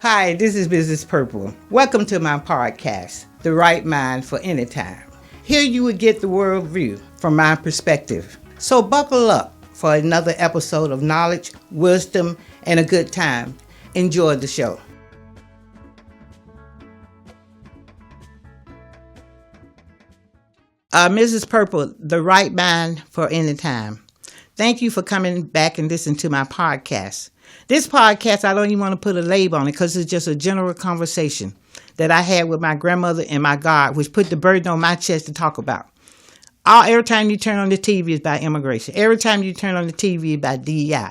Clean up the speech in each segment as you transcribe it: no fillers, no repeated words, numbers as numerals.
Hi, this is Mrs. Purple. Welcome to my podcast, The Right Mind for Any Time. Here you will get the world view from my perspective. So buckle up for another episode of knowledge, wisdom, and a good time. Enjoy the show. Mrs. Purple, The Right Mind for Any Time. Thank you for coming back and listening to my podcast. This podcast, I don't even want to put a label on it because it's just a general conversation that I had with my grandmother and my God, which put the burden on my chest to talk about. Every time you turn on the TV is about immigration. Every time you turn on the TV is about DEI.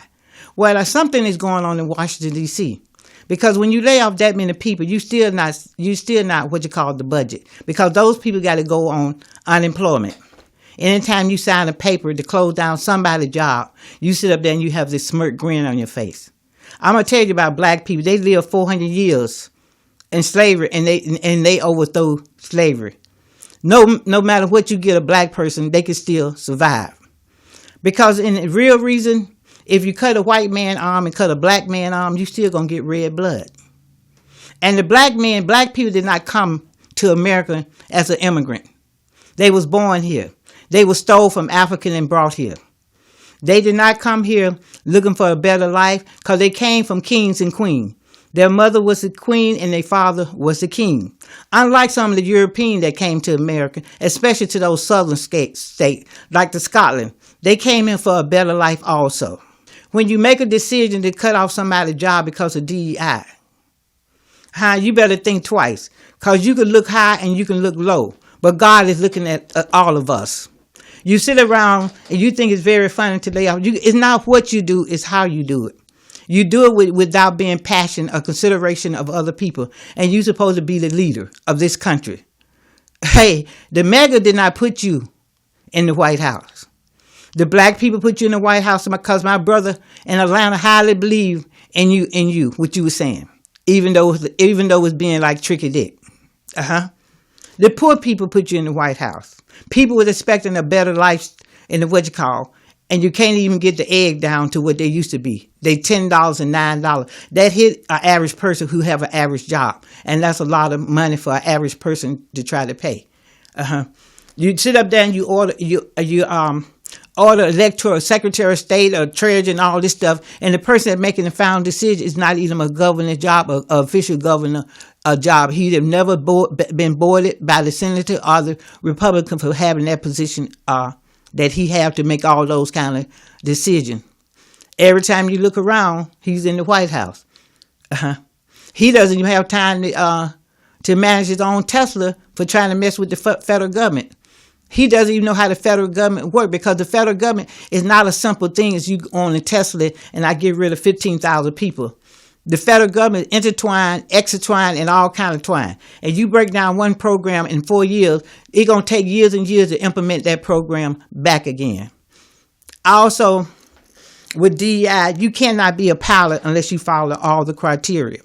Well, something is going on in Washington, D.C. Because when you lay off that many people, you still not what you call the budget. Because those people got to go on unemployment. Anytime you sign a paper to close down somebody's job, you sit up there and you have this smirk grin on your face. I'm going to tell you about black people. They lived 400 years in slavery and they overthrew slavery. No matter what you get a black person, they can still survive. Because in the real reason, if you cut a white man arm and cut a black man arm, you still going to get red blood. And the black people did not come to America as an immigrant. They was born here. They were stole from Africa and brought here. They did not come here looking for a better life because they came from kings and queens. Their mother was the queen and their father was the king. Unlike some of the Europeans that came to America, especially to those southern states like the Scotland, they came here for a better life also. When you make a decision to cut off somebody's job because of DEI, you better think twice because you can look high and you can look low, but God is looking at all of us. You sit around and you think it's very funny to lay off. It's not what you do, it's how you do it. You do it without being passionate or consideration of other people. And you're supposed to be the leader of this country. Hey, the MAGA did not put you in the White House. The black people put you in the White House because my brother in Atlanta highly believe in you, what you were saying. Even though it was being like Tricky Dick. The poor people put you in the White House. People was expecting a better life in the and you can't even get the egg down to what they used to be. They $10 and $9. That hit an average person who have an average job. And that's a lot of money for an average person to try to pay. You sit up there and you order electoral secretary of state or treasurer and all this stuff. And the person that's making the final decision is not even a governor job, an official governor job. He'd have never been boarded by the senator or the Republican for having that position that he have to make all those kind of decisions. Every time you look around, he's in the White House. He doesn't even have time to manage his own Tesla for trying to mess with the federal government. He doesn't even know how the federal government works because the federal government is not a simple thing as you own a Tesla and I get rid of 15,000 people. The federal government is intertwined, extwined, and all kind of twine. And you break down one program in 4 years, it's going to take years and years to implement that program back again. Also, with DEI, you cannot be a pilot unless you follow all the criteria.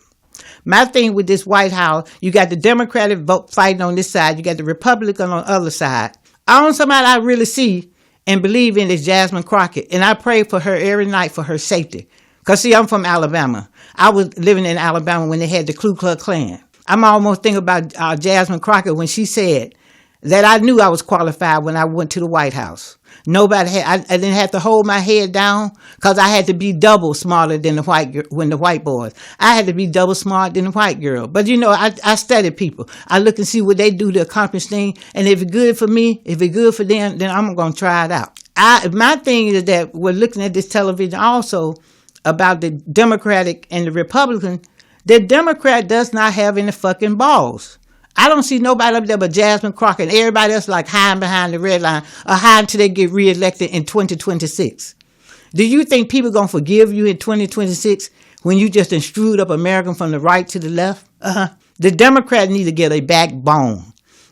My thing with this White House, you got the Democratic vote fighting on this side, you got the Republican on the other side. Somebody I really see and believe in is Jasmine Crockett, and I pray for her every night for her safety. Because, see, I'm from Alabama. I was living in Alabama when they had the Ku Klux Klan. I'm almost thinking about Jasmine Crockett when she said that I knew I was qualified when I went to the White House. I didn't have to hold my head down because I had to be double smarter than the white boys. I had to be double smart than the white girl. But, I study people. I look and see what they do to accomplish things. And if it's good for me, if it's good for them, then I'm going to try it out. My thing is that we're looking at this television also about the Democratic and the Republican. The Democrat does not have any fucking balls. I don't see nobody up there but Jasmine Crockett and everybody else like hiding behind the red line or hiding until they get reelected in 2026. Do you think people going to forgive you in 2026 when you just screwed up America from the right to the left? The Democrats need to get a backbone.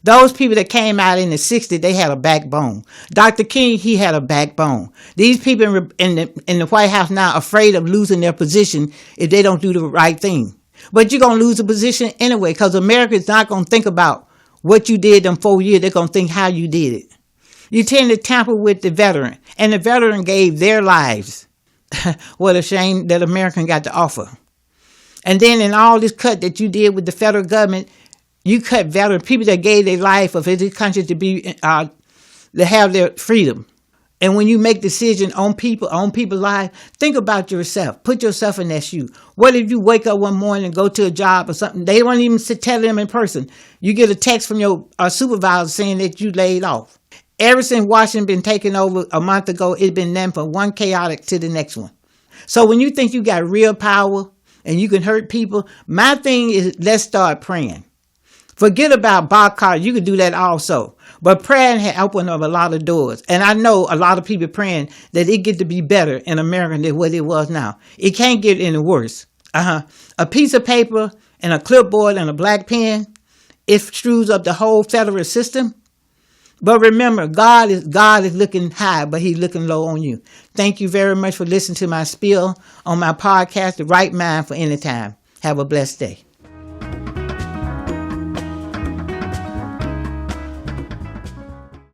Those people that came out in the 60s, they had a backbone. Dr. King, he had a backbone. These people in the White House now are afraid of losing their position if they don't do the right thing. But you're going to lose a position anyway because America is not going to think about what you did them 4 years. They're going to think how you did it. You tend to tamper with the veteran, and the veteran gave their lives. What a shame that America got to offer. And then in all this cut that you did with the federal government, you cut veteran people that gave their life for this country to be to have their freedom. And when you make decisions on people's lives, think about yourself. Put yourself in that shoe. What if you wake up one morning and go to a job or something? They won't even tell them in person. You get a text from your supervisor saying that you laid off. Ever since Washington been taken over a month ago, it's been them from one chaotic to the next one. So when you think you got real power and you can hurt people, my thing is let's start praying. Forget about boycott. You can do that also. But praying has opened up a lot of doors. And I know a lot of people praying that it get to be better in America than what it was now. It can't get any worse. A piece of paper and a clipboard and a black pen, it screws up the whole federal system. But remember, God is looking high, but he's looking low on you. Thank you very much for listening to my spiel on my podcast, The Right Mind for Any Time. Have a blessed day.